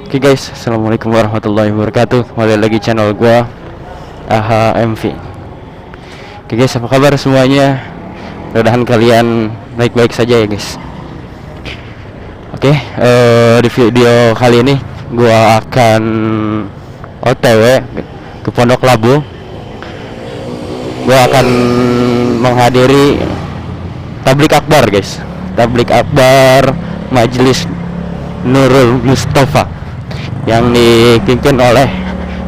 Oke guys, assalamualaikum warahmatullahi wabarakatuh. Kembali lagi channel gua AHMV. Oke guys, apa kabar semuanya? Mudah-mudahan kalian baik-baik saja ya guys. Oke, di video kali ini gua akan OTW ke Pondok Labu. Gua akan menghadiri tablik akbar guys. Tablik akbar Majelis Nurul Mustafa yang dipimpin oleh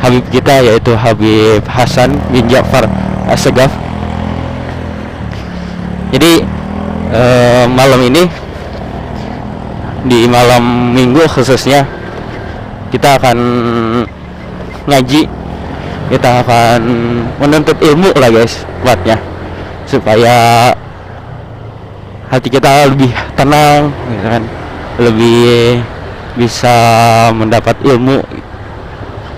Habib kita, yaitu Habib Hasan bin Ja'far As-Segaf. Jadi malam ini, di malam minggu khususnya, kita akan ngaji, kita akan menuntut ilmu lah guys, buatnya supaya hati kita lebih tenang gitu kan, lebih bisa mendapat ilmu,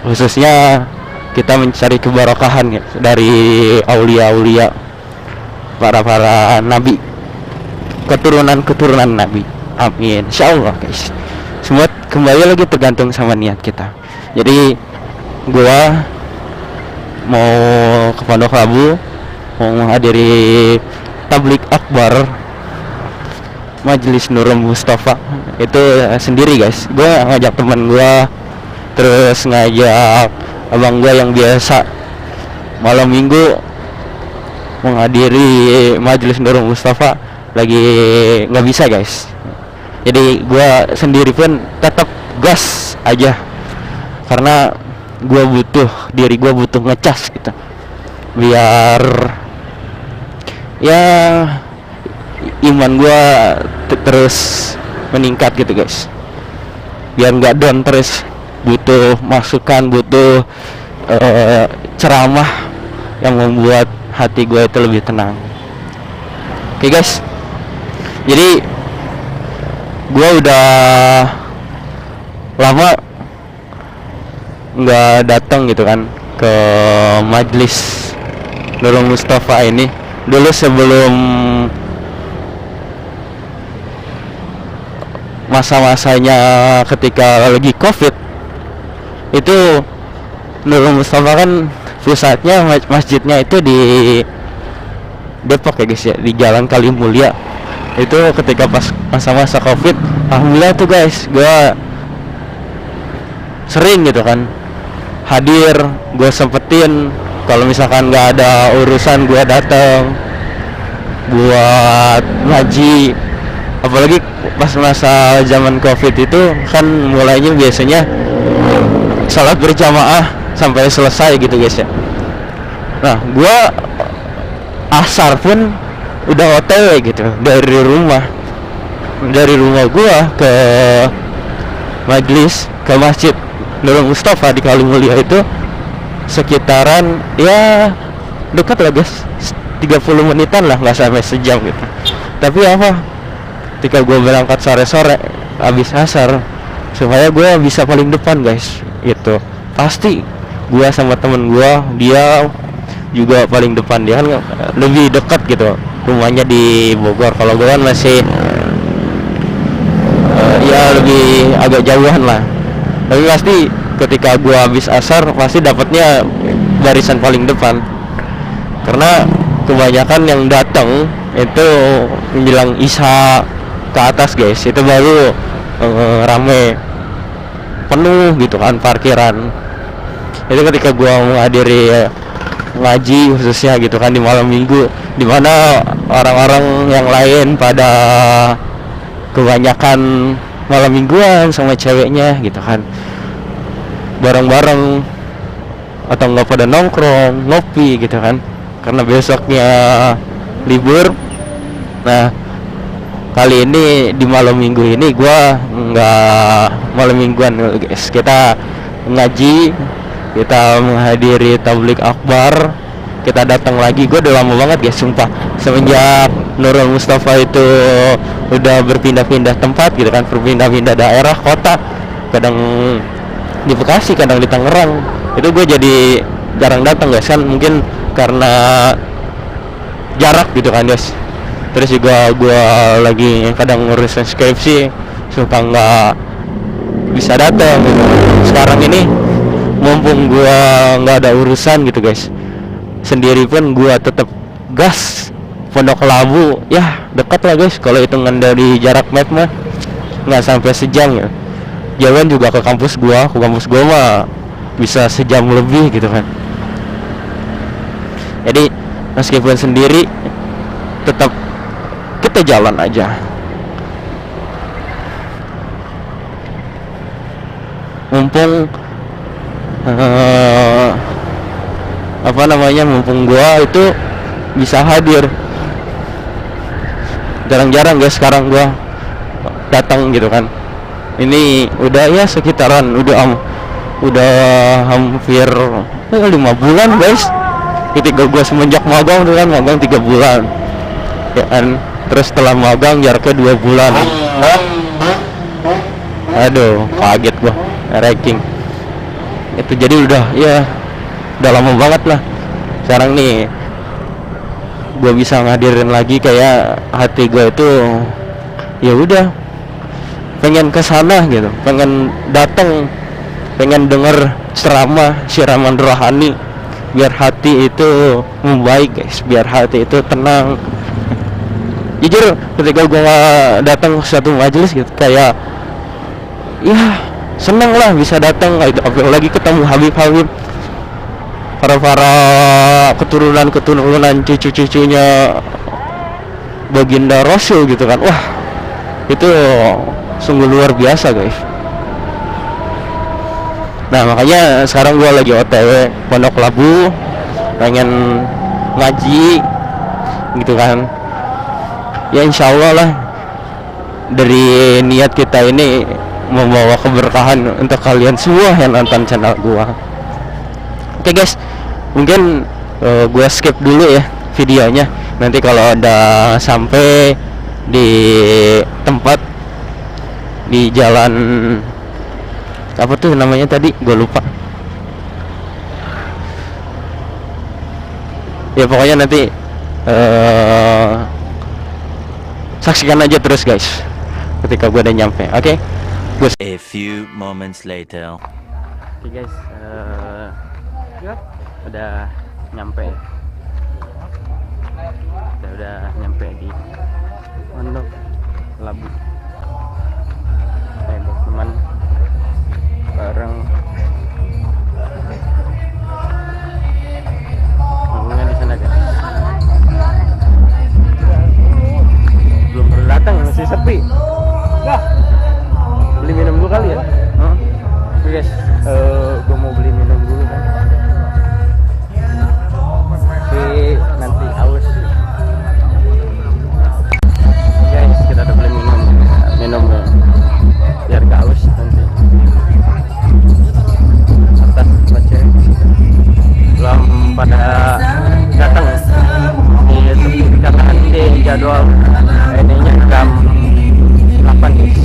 khususnya kita mencari keberkahan ya, dari aulia-aulia, para nabi, keturunan nabi. Amin, insyaallah guys. Semua kembali lagi tergantung sama niat kita. Jadi gua mau ke Pondok Labu, mau menghadiri tablik akbar Majelis Nurul Mustafa itu sendiri guys. Gue ngajak teman gue, terus ngajak abang gue yang biasa malam minggu menghadiri Majelis Nurul Mustafa lagi nggak bisa guys. Jadi gue sendiri pun tetap gas aja, karena diri gue butuh ngecas gitu, biar ya iman gue terus meningkat gitu guys, biar nggak down terus. Butuh masukan, butuh ceramah yang membuat hati gue itu lebih tenang. Oke guys, jadi gue udah lama nggak datang gitu kan ke Majelis Nurul Mustafa ini. Dulu sebelum masa-masanya ketika lagi COVID itu, Nurul Mustafa kan pusatnya, masjidnya itu di Depok ya guys ya, di Jalan Kalimulia. Itu ketika pas masa-masa COVID, alhamdulillah tuh guys, gue sering gitu kan hadir. Gue sempetin kalau misalkan nggak ada urusan, gue datang buat ngaji. Apalagi pas masa zaman COVID itu kan mulainya biasanya salat berjamaah sampai selesai gitu guys ya. Nah, gua asar pun udah OTW gitu dari rumah gua ke masjid Nurul Mustafa di Kalimulia itu sekitaran ya dekat lah guys, 30 menitan lah, nggak sampai sejam gitu. Tapi apa, ketika gue berangkat sore-sore habis asar, supaya gue bisa paling depan guys, itu pasti gue sama temen gue, dia juga paling depan. Dia kan lebih dekat gitu, rumahnya di Bogor. Kalau gue kan masih ya lebih agak jauhan lah. Tapi pasti ketika gue habis asar pasti dapatnya barisan paling depan, karena kebanyakan yang datang itu menjelang isya ke atas guys, itu baru rame penuh gitu kan parkiran. Itu ketika gua menghadiri ngaji khususnya gitu kan di malam minggu, dimana orang-orang yang lain pada kebanyakan malam mingguan sama ceweknya gitu kan, bareng-bareng atau nggak pada nongkrong ngopi gitu kan, karena besoknya libur. Nah, kali ini di malam minggu ini gua nggak malam mingguan guys, kita ngaji, kita menghadiri tablik akbar, kita datang lagi. Gue udah lama banget guys, sumpah, semenjak Nurul Mustafa itu udah berpindah-pindah tempat gitu kan, berpindah-pindah daerah, kota, kadang di Bekasi, kadang di Tangerang, itu gue jadi jarang datang guys kan, mungkin karena jarak gitu kan guys. Terus juga gue lagi kadang ngurus skripsi, suka nggak bisa datang gitu. Sekarang ini mumpung gua nggak ada urusan gitu guys, sendiri pun gua tetap gas. Pondok Labu ya dekat lah guys, kalau hitungan dari jarak map mah nggak sampai sejam ya. Jalan juga ke kampus gua mah bisa sejam lebih gitu kan. Jadi meskipun sendiri tetap kita jalan aja. Mumpung mumpung gua itu bisa hadir. Jarang-jarang guys sekarang gua datang gitu kan. Ini udah ya sekitaran udah hampir 5 bulan guys. Ketika gua semenjak magang tuh kan, magang 3 bulan ya kan, terus setelah magang jaraknya 2 bulan. Aduh kaget gua ranking itu, jadi udah lama banget lah. Sekarang nih gue bisa ngadirin lagi, kayak hati gue itu ya udah pengen kesana gitu, pengen datang, pengen denger siraman rohani, biar hati itu membaik guys, biar hati itu tenang. Jujur ketika gue datang ke suatu majelis gitu, kayak ya seneng lah bisa datang, apalagi ketemu Habib para keturunan cucu-cucunya baginda Rasul gitu kan. Wah itu sungguh luar biasa guys. Nah makanya sekarang gue lagi OTW Pondok Labu, pengen ngaji gitu kan. Ya insya Allah lah, dari niat kita ini membawa keberkahan untuk kalian semua yang nonton channel gua. Oke guys, mungkin gua skip dulu ya videonya. Nanti kalau udah sampai di tempat di jalan apa tuh namanya tadi, gua lupa. Ya pokoknya nanti saksikan aja terus guys ketika gua udah nyampe. Oke. A few moments later. Oke guys, udah nyampe di Pondok Labu. Teman bareng ngomongnya di sana guys. Belum pernah datang, masih sepi. Beli minum dulu kali ya. Oke guys, gue mau beli minum dulu kan. Tapi nanti haus. Guys, kita udah beli minum ya. Biar gak haus nanti. Atas baca belum pada datang dikatakan di jadwal ininya jam 8 guys.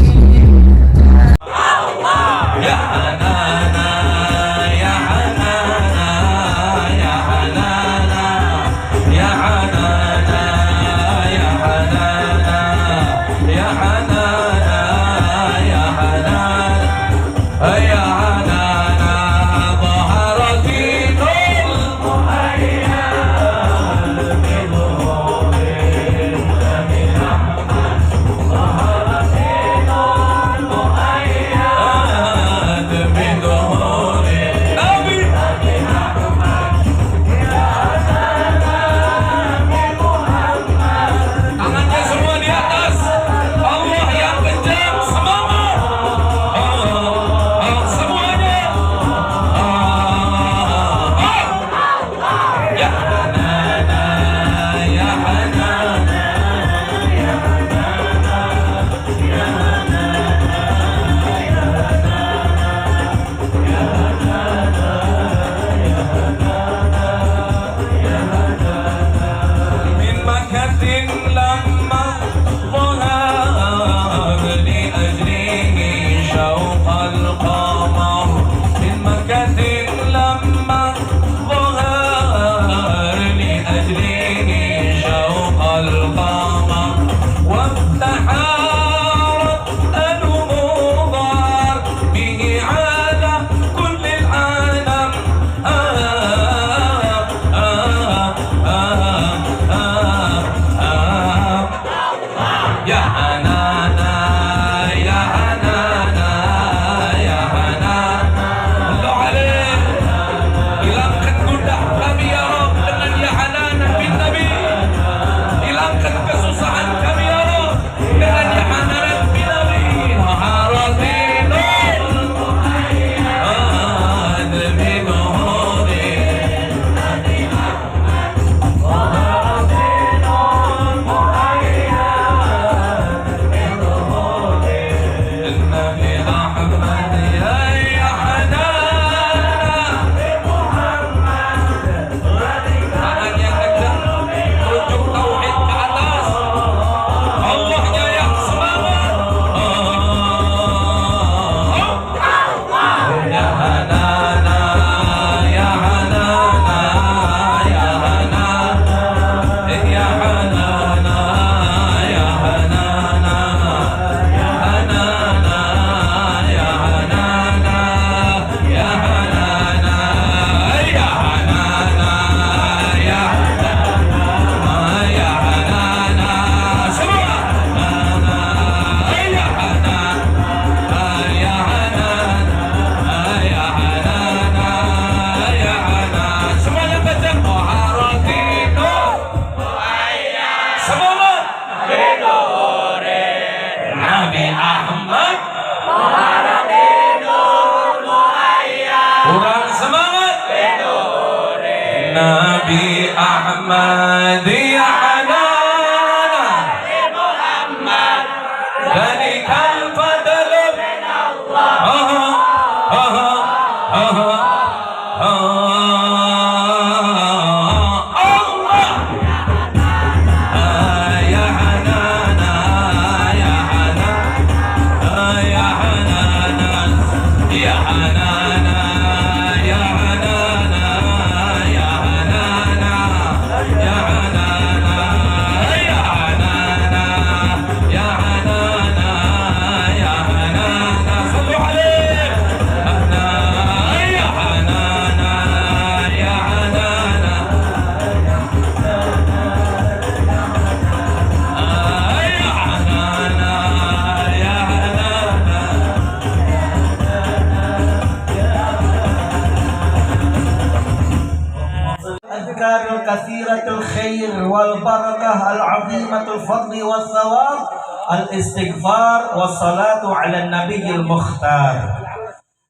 jaziratul khair wal barakah al azimatul fadli was thawab al istighfar was salatu ala nabiyil mukhtar.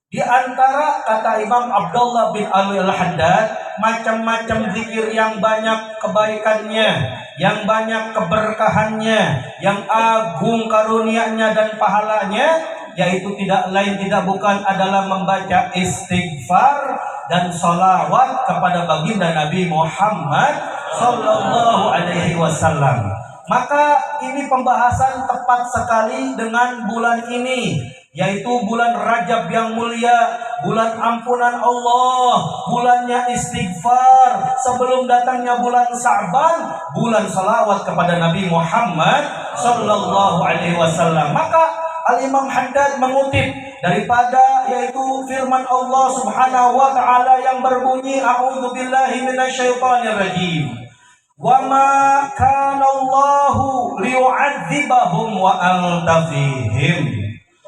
Di antara kata Imam Abdullah bin Ali Al-Haddad, macam-macam zikir yang banyak kebaikannya, yang banyak keberkahannya, yang agung karunia-Nya dan pahalanya, yaitu tidak lain tidak bukan adalah membaca istighfar dan salawat kepada baginda Nabi Muhammad sallallahu alaihi wasallam. Maka ini pembahasan tepat sekali dengan bulan ini, yaitu bulan Rajab yang mulia, bulan ampunan Allah, bulannya istighfar, sebelum datangnya bulan Sa'ban, bulan salawat kepada Nabi Muhammad sallallahu alaihi wasallam. Maka Al-Imam Haddad mengutip daripada yaitu firman Allah Subhanahu wa taala yang berbunyi, a'udzubillahi minasyaitonir rajim. Wa ma kana Allahu liyu'adzibahum wa anta fihim.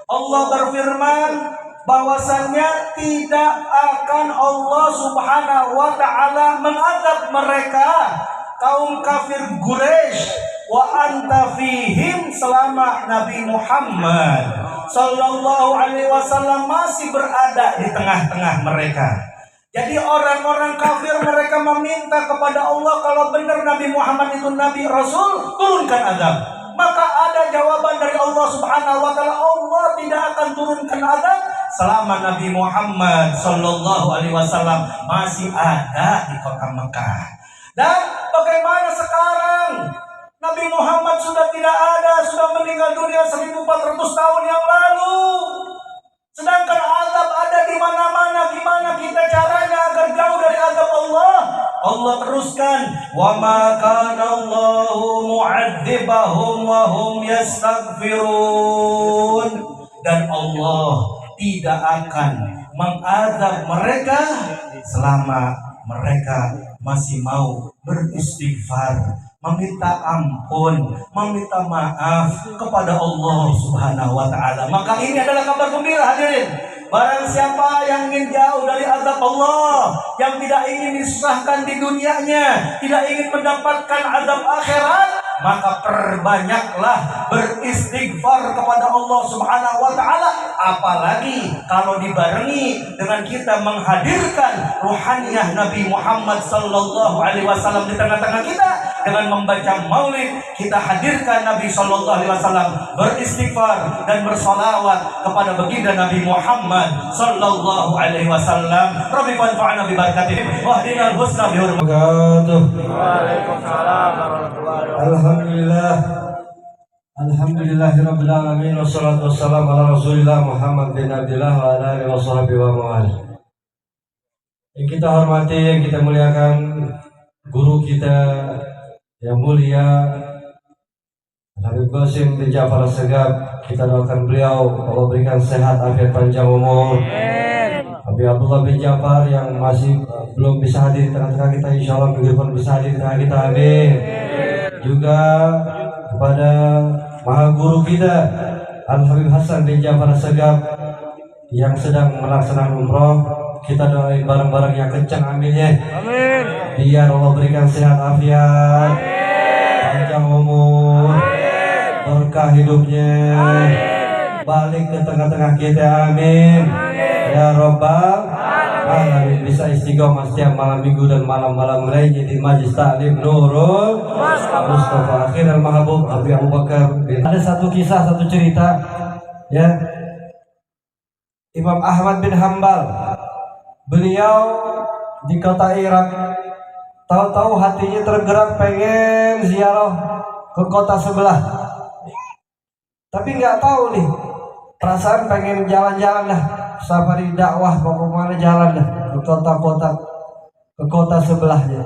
Allah berfirman bahwasannya tidak akan Allah Subhanahu wa taala mengazab mereka kaum kafir Quraisy wa anta fihim selama Nabi Muhammad sallallahu alaihi wasallam masih berada di tengah-tengah mereka. Jadi orang-orang kafir mereka meminta kepada Allah, kalau benar Nabi Muhammad itu Nabi Rasul, turunkan azab. Maka ada jawaban dari Allah Subhanahu wa taala, Allah tidak akan turunkan azab selama Nabi Muhammad sallallahu alaihi wasallam masih ada di kota Mekah. Dan bagaimana sekarang? Nabi Muhammad sudah tidak ada, sudah meninggal dunia 1400 tahun yang lalu. Sedangkan azab ada di mana-mana. Gimana kita caranya agar jauh dari azab Allah? Allah teruskan, wa ma kana Allahu mu'adzibahum wa hum yastaghfirun. Dan Allah tidak akan mengazab mereka selama mereka masih mau beristighfar, meminta ampun, meminta maaf kepada Allah Subhanahu wa taala. Maka ini adalah kabar gembira, hadirin. Barang siapa yang ingin jauh dari azab Allah, yang tidak ingin disusahkan di dunianya, tidak ingin mendapatkan azab akhirat, maka perbanyaklah beristighfar kepada Allah Subhanahu wa taala. Apalagi kalau dibarengi dengan kita menghadirkan ruhaniyah Nabi Muhammad sallallahu alaihi wasallam di tengah-tengah kita. Dengan membaca maulid, kita hadirkan Nabi sallallahu alaihi wasallam, beristighfar dan bersalawat kepada baginda Nabi Muhammad sallallahu alaihi wasallam. Rabbi fanfa'na bi barakatihi wa hdina al-husna bi hurmatihi. Waalaikumsalam warahmatullahi wabarakatuh. Alhamdulillahirabbil alamin wassalatu wassalamu ala Rasulillah Muhammad bin Abdullah wa ala alihi washabbihi wa man. Yang kita hormati, yang kita muliakan, guru kita yang mulia Habib Qasim bin Ja'far As-Segaf, kita doakan beliau Allah berikan sehat, afiat, panjang umur. Habib Abdullah bin Ja'far yang masih belum bisa hadir di tengah-tengah kita, insya Allah minggu depan bisa hadir di tengah kita, amin. Juga kepada maha guru kita Al Habib Hasan bin Ja'far As-Segaf yang sedang melaksanakan umroh, kita doain bareng-bareng yang kencang, amin ya. Amin. Biar Allah berikan sehat, afiat, panjang umur, berkah hidupnya, balik ke tengah-tengah kita, amin. Ya Rabbal alamin. Bisa istiqomah setiap malam minggu dan malam-malam lainnya di Majlis Ta'lim Nurul Mustafa Akhir Al-Mahabub Habib Abu Bakar. Ada satu kisah, satu cerita, ya. Imam Ahmad bin Hanbal, beliau di kota Irak. Tahu-tahu hatinya tergerak pengen ziarah ke kota sebelah. Tapi nggak tahu nih, perasaan pengen jalan-jalan lah, safari dakwah, pokoknya jalan lah ke kota-kota, ke kota sebelahnya.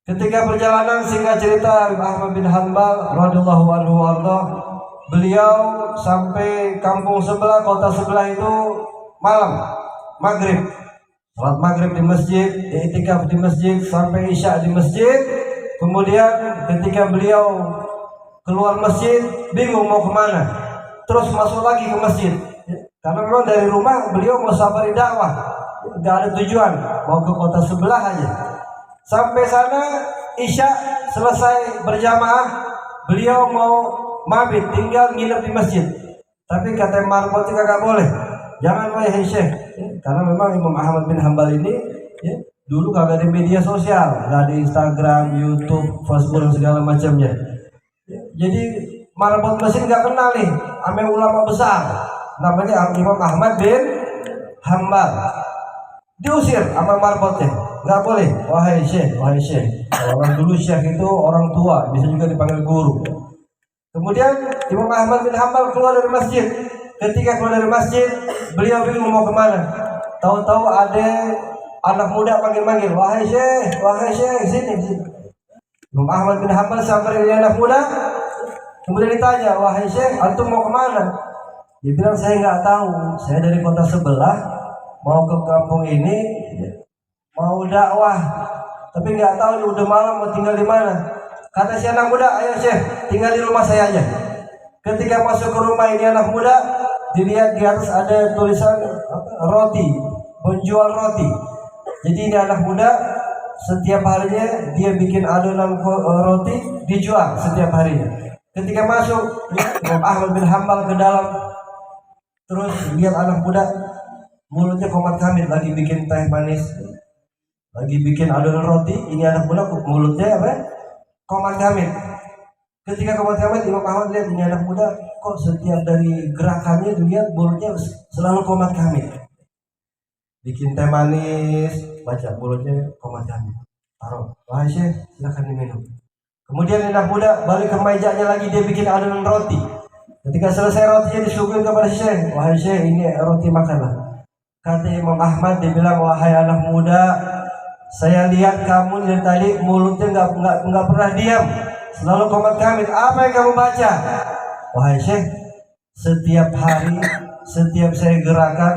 Ketika perjalanan, singkat cerita, Ahmad bin Hanbal radhiyallahu anhu warda, beliau sampai kampung sebelah, kota sebelah itu malam, maghrib. Salat maghrib di masjid, i'tikaf di masjid sampai isya di masjid. Kemudian ketika beliau keluar masjid, bingung mau kemana, terus masuk lagi ke masjid. Karena memang dari rumah beliau mau safari dakwah, nggak ada tujuan, mau ke kota sebelah aja. Sampai sana Isya selesai berjamaah, beliau mau mabit, tinggal nginep di masjid. Tapi kata marbot kagak boleh. Jangan wahai Syekh, ya, karena memang Imam Ahmad bin Hambal ini ya, dulu kagak di media sosial, nggak di Instagram, YouTube, Facebook dan segala macamnya. Ya, jadi marbot mesin nggak kenal nih, ame ulama besar, namanya Imam Ahmad bin Hambal. Diusir sama marbotnya, nggak boleh. Wahai Syekh, wahai Syekh. Orang dulu Syekh itu orang tua, bisa juga dipanggil guru. Kemudian Imam Ahmad bin Hambal keluar dari masjid. Ketika keluar dari masjid, beliau bingung mau kemana. Tahu-tahu ada anak muda panggil-panggil, wahai Syekh, sini. Imam Ahmad bin Hambal sampai dari anak muda. Kemudian ditanya, wahai Syekh, antum mau kemana? Dia bilang, saya nggak tahu. Saya dari kota sebelah, mau ke kampung ini, mau dakwah. Tapi nggak tahu nih udah malam mau tinggal di mana. Kata si anak muda, ayo Syekh, tinggal di rumah saya aja. Ketika masuk ke rumah ini anak muda, dilihat di atas ada tulisan roti, penjual roti. Jadi ini anak muda setiap harinya dia bikin adonan roti dijual setiap harinya. Ketika masuk Imam Ahmad bin Hambal ke dalam, terus lihat anak muda mulutnya komat kamit lagi bikin teh manis, lagi bikin adonan roti. Ini anak muda mulutnya apa? Komat kamit. Ketika komat kamit, Imam Ahmad lihat ini anak muda kok setiap dari gerakannya dilihat mulutnya selalu komat kamit. Bikin teh manis, baca mulutnya komat kamit. Taruh, wahai Syekh, silakan diminum. Kemudian anak muda balik ke mejanya lagi, dia bikin adonan roti. Ketika selesai rotinya disuguhin kepada Syekh, wahai Syekh, ini roti makanlah. Kata Imam Ahmad, dia bilang, wahai anak muda, saya lihat kamu dari tadi mulutnya nggak pernah diam, selalu komat kamit. Apa yang kamu baca? Wahai Syekh, setiap hari, setiap saya gerakan,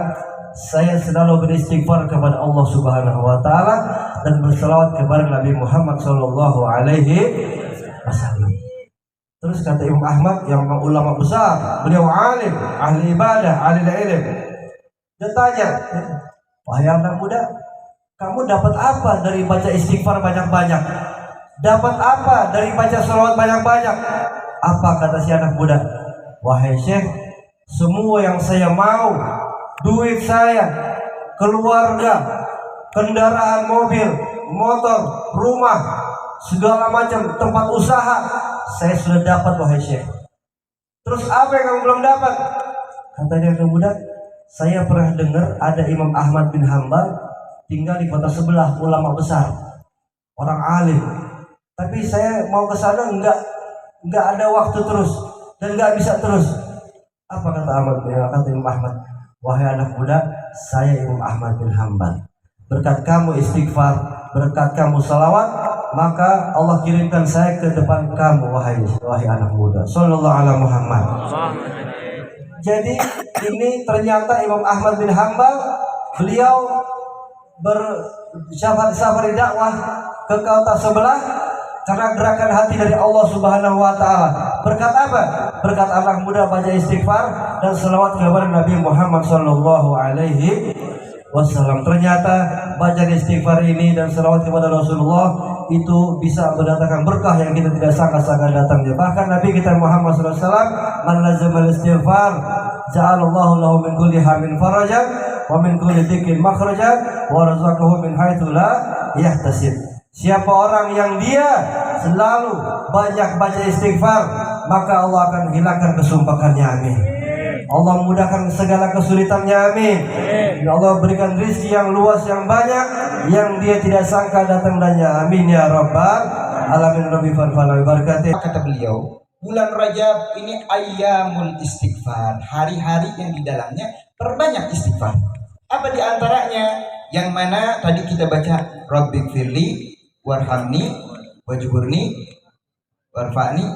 saya selalu beristighfar kepada Allah Subhanahu wa taala dan berselawat kepada Nabi Muhammad sallallahu alaihi wasallam. Terus kata Imam Ahmad yang ulama besar, beliau alim, ahli ibadah, ahli ilmu. Dia tanya, wahai anak muda, kamu dapat apa dari baca istighfar banyak-banyak? Dapat apa dari baca selawat banyak-banyak? Apa kata si anak muda? Wahai Syekh, semua yang saya mau, duit saya, keluarga, kendaraan mobil, motor, rumah, segala macam tempat usaha, saya sudah dapat wahai Syekh. Terus apa yang kamu belum dapat? Katanya anak muda, saya pernah dengar ada Imam Ahmad bin Hambal tinggal di kota sebelah, ulama besar, orang alim. Tapi saya mau ke sana nggak ada waktu terus dan nggak bisa terus. Apa kata Imam Ahmad? Wahai anak muda, saya Imam Ahmad bin Hambal. Berkat kamu istighfar, berkat kamu salawat, maka Allah kirimkan saya ke depan kamu, wahai anak muda. Sallallahu alaihi Muhammad. Jadi ini ternyata Imam Ahmad bin Hambal, beliau bersafari dakwah ke kota sebelah karena gerakan hati dari Allah Subhanahu wa taala. Berkat apa? Berkat anak muda baca istighfar dan selawat kepada Nabi Muhammad sallallahu alaihi wasallam. Ternyata baca istighfar ini dan selawat kepada Rasulullah itu bisa mendatangkan berkah yang kita tidak sangka-sangka datangnya. Bahkan Nabi kita Muhammad sallallahu alaihi wasallam, "Man lazama istighfar, ja'alallahu lahu min kulli hammin farajan wa min kulli dhikin makhrajan wa razaqahu min haitsu la yahtasib." Siapa orang yang dia selalu banyak baca istighfar, maka Allah akan hilangkan kesumpahannya, amin. Allah mudahkan segala kesulitannya, amin. Allah berikan rezeki yang luas, yang banyak, yang dia tidak sangka datang darinya, amin ya rabbal alamin. Rabbi farfala barakatuh. Kata beliau, bulan Rajab ini ayyamul istighfar, hari-hari yang di dalamnya perbanyak istighfar. Apa di antaranya? Yang mana tadi kita baca, Rabbighfirli warhamni wajburni warfa'ni.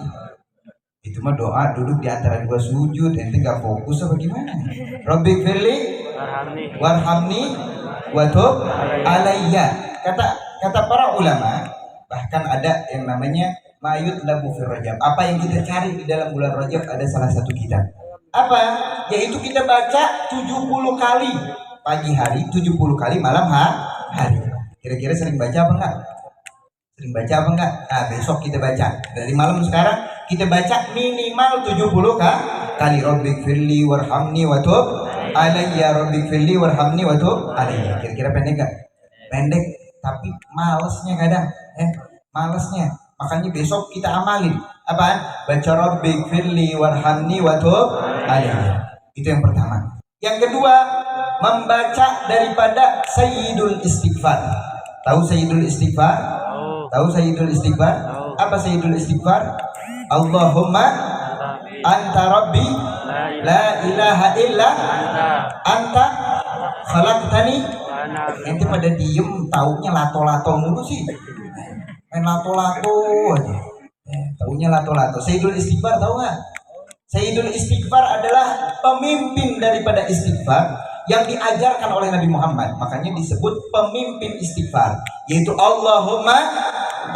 Itu mah doa duduk di antara dua sujud, ente gak fokus apa gimana? Rabbighfirli warhamni watub alayya. Kata para ulama, bahkan ada yang namanya mayut labu fir Rajab. Apa yang kita cari di dalam bulan Rajab, ada salah satu kitab. Apa? Yaitu kita baca 70 kali pagi hari, 70 kali malam hari. Kira-kira sering baca apa enggak? Sering baca apa enggak? Nah, besok kita baca. Dari malam sekarang kita baca minimal 70 kali. Rabbighfirli warhamni wa tub alayya, Rabbighfirli warhamni wa tub alayya. Kira-kira pendek enggak? Pendek, tapi malesnya kadang. Malesnya. Makanya besok kita amalin. Apaan? Baca Rabbighfirli warhamni wa tub alayya. Itu yang pertama. Yang kedua, membaca daripada Sayyidul Istighfar. Tahu Sayyidul Istighfar? Tahu Sayyidul Istighfar? Apa Sayyidul Istighfar? Allahumma anta rabbi la ilaha illa anta khalaqtani. Ente pada diem, taunya lato-lato mulu sih. Main lato-lato aja. Taunya lato-lato. Sayyidul Istighfar tahu nggak? Sayyidul Istighfar adalah pemimpin daripada istighfar yang diajarkan oleh Nabi Muhammad. Makanya disebut pemimpin istighfar, yaitu Allahumma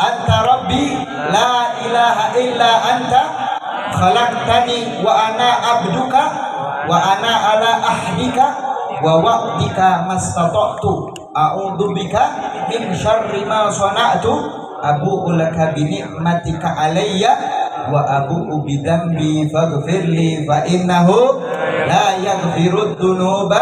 anta rabbi la ilaha illa anta khalaqtani wa ana abduka wa ana ala ahdika wa wa'dika mastata'tu a'udzu bika min syarri ma sana'tu abu'u laka bi ni'matika alayya wa abu'u bi dzambi faghfirli fa innahu la yaghfirud dzunuba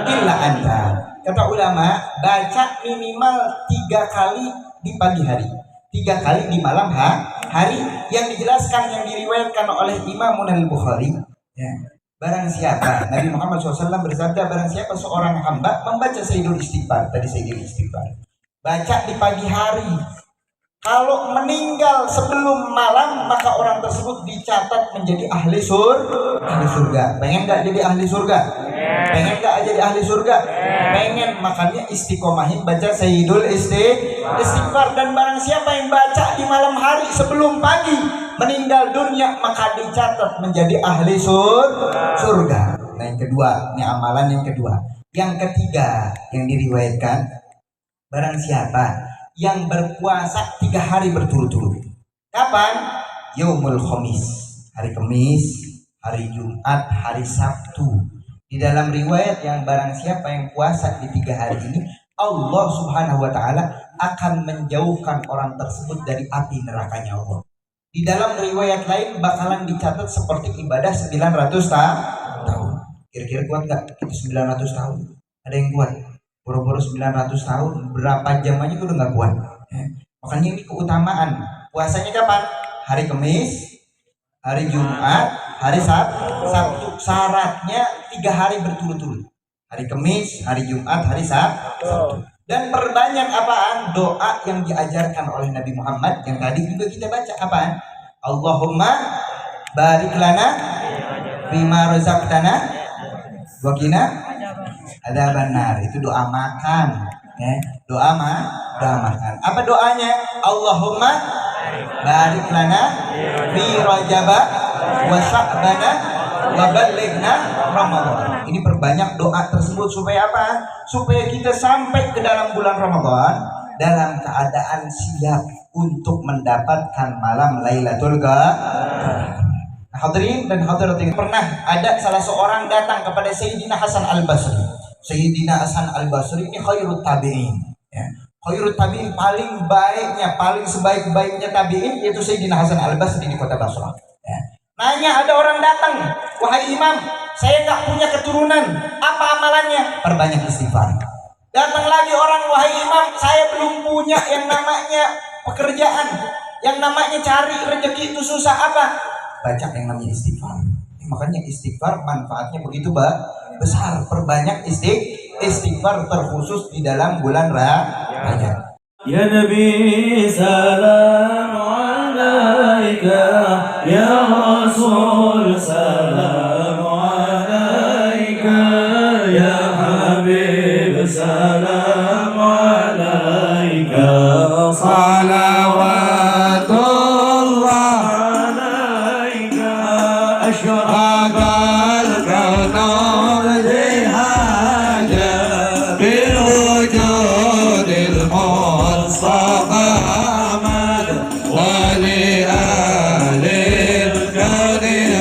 illa anta. Kata ulama, baca minimal 3 kali di pagi hari, 3 kali di malam hari. Yang dijelaskan, yang diriwayatkan oleh Imam Al-Bukhari, ya. Barang siapa, Nabi Muhammad SAW bersabda, barang siapa seorang hamba membaca Sayyidul Istighfar, tadi Sayyidul Istighfar, baca di pagi hari, kalau meninggal sebelum malam, maka orang tersebut dicatat menjadi ahli surga. Pengen gak jadi ahli surga? Pengen gak jadi ahli surga? Pengen. Makanya istiqomahin baca Sayyidul Istighfar. Dan barang siapa yang baca di malam hari sebelum pagi meninggal dunia, maka dicatat menjadi ahli surga. Nah, yang kedua, ini amalan yang kedua. Yang ketiga yang diriwayatkan, barang siapa yang berpuasa 3 hari berturut-turut. Kapan? Yaumul Khamis, hari Kamis, hari Jumat, hari Sabtu. Di dalam riwayat yang barang siapa yang puasa di 3 hari ini, Allah Subhanahu wa taala akan menjauhkan orang tersebut dari api nerakanya Allah. Di dalam riwayat lain bakalan dicatat seperti ibadah 900 tahun. Kira-kira kuat gak kita 900 tahun? Ada yang kuat? Boro-boro 900 tahun, berapa jam aja udah gak kuat. Makanya ini keutamaan. Puasanya kapan? Hari Kamis, hari Jumat, hari Sabtu. Syaratnya 3 hari berturut-turut. Hari Kamis, hari Jumat, hari Sabtu. Dan perbanyak apaan? Doa yang diajarkan oleh Nabi Muhammad yang tadi juga kita baca. Apaan? Allahumma barik lana bima razaqtana wa qina adzabannar. Itu doa makan, ya. Doa makan. Apa doanya? Allahumma barik lana fi rajaba wa sya'bana wa ballighna Ramadan. Ini perbanyak doa tersebut supaya apa? Supaya kita sampai ke dalam bulan Ramadan dalam keadaan siap untuk mendapatkan malam Lailatul Qadar. Hadirin dan hadirat, pernah ada salah seorang datang kepada Sayyidina Hasan Al-Basri. Sayyidina Hasan Al-Basri ini khairut tabi'in, ya. Khairut tabi'in, paling baiknya, paling sebaik-baiknya tabi'in yaitu Sayyidina Hasan Al-Basri di kota Basra, ya. Nanya, ada orang datang, wahai imam, saya nggak punya keturunan, apa amalannya? Perbanyak istighfar. Datang lagi orang, wahai imam, saya belum punya yang namanya pekerjaan, yang namanya cari rezeki itu susah, apa? Baca yang namanya istighfar. Makanya istighfar manfaatnya begitu besar. Perbanyak istighfar terkhusus di dalam bulan Rajab. Ya Nabi salam alaika, ya Rasul salam alaika, ya Habib salam alaika, salawatullah alaika, asyraqal kaunu lihaja bil wujudil mustafa Ahmad wa li alil kauni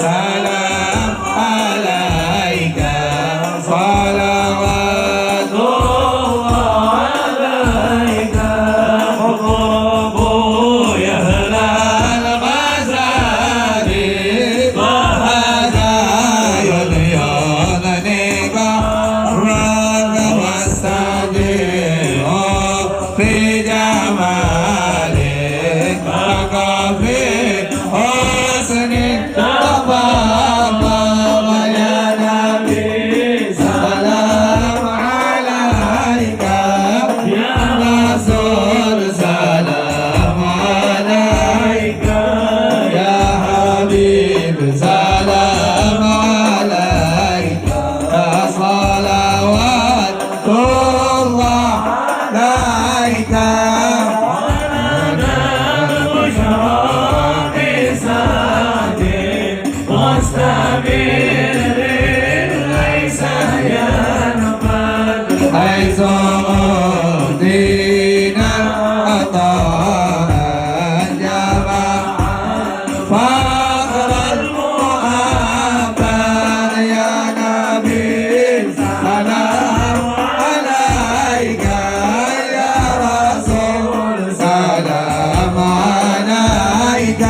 salam alaika salawatullah alaika qubu ya halal masajid wa hadayun yunanika raga wastajid fi jamalik maka fi husnik tafadhal ya nabi salam alaika ya rasul salam alaika ya habib salam alaika salawatullah alaika حيث أهدينا العطاء جمع فخر المحبة يا نبي سلام عليك يا رسول سلام عليك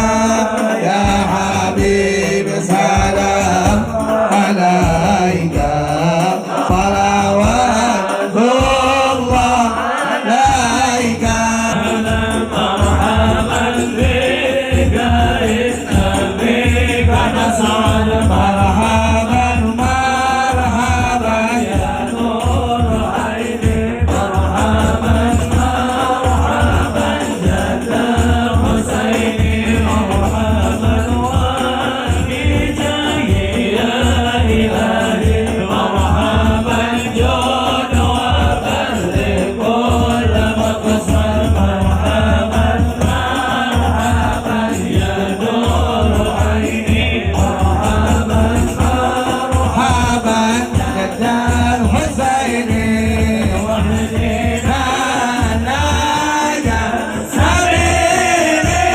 يا حبيب سلام عليك صلوات الله عليك مرحبا بك بك نسعد مرحبا مرحبا يا نور عيني مرحبا مرحبا جد حسيني مرحبا وبجاي يا إلهي مرحبا جود وبرك كل مقصد مرحبا مرحبا يا نور عيني مرحبا مرحبا جد حسيني واهدنا ناجا سبيلي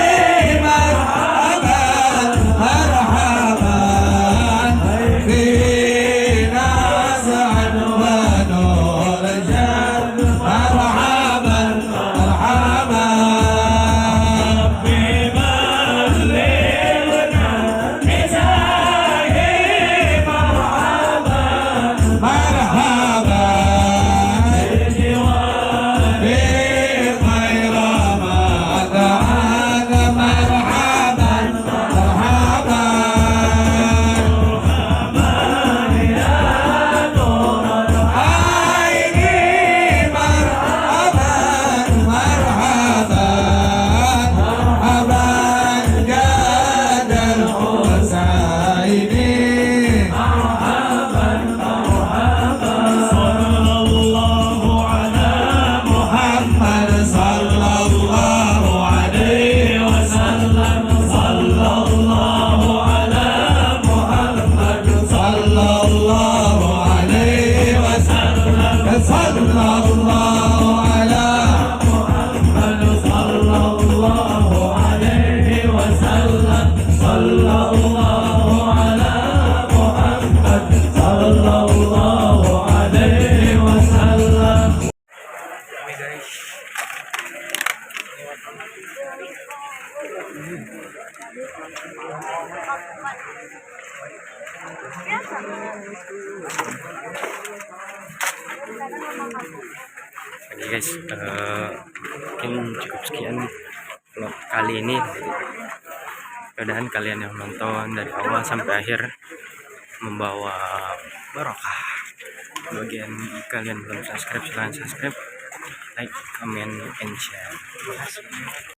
مرحبا مرحبا فينا سعد ونور جد مرحبا مرحبا ربي بلغنا نسائي مرحبا مرحبا بخير ما دعانا مرحبا مرحبا عيني مرحبا مرحبا مرحبا جاد الحسيني مرحبا مرحبا صلى الله على محمد صلى الله عليه وسلم صلى الله على محمد صلى الله عليه وسلم صلى الله على محمد صلى الله عليه وسلم صلى الله على محمد صلى الله عليه وسلم Oke guys, mungkin cukup sekian vlog kali ini. Mudah-mudahan kalian yang nonton dari awal sampai akhir membawa barokah. Bagian kalian belum subscribe, silahkan subscribe, like, comment, and share. Terima kasih.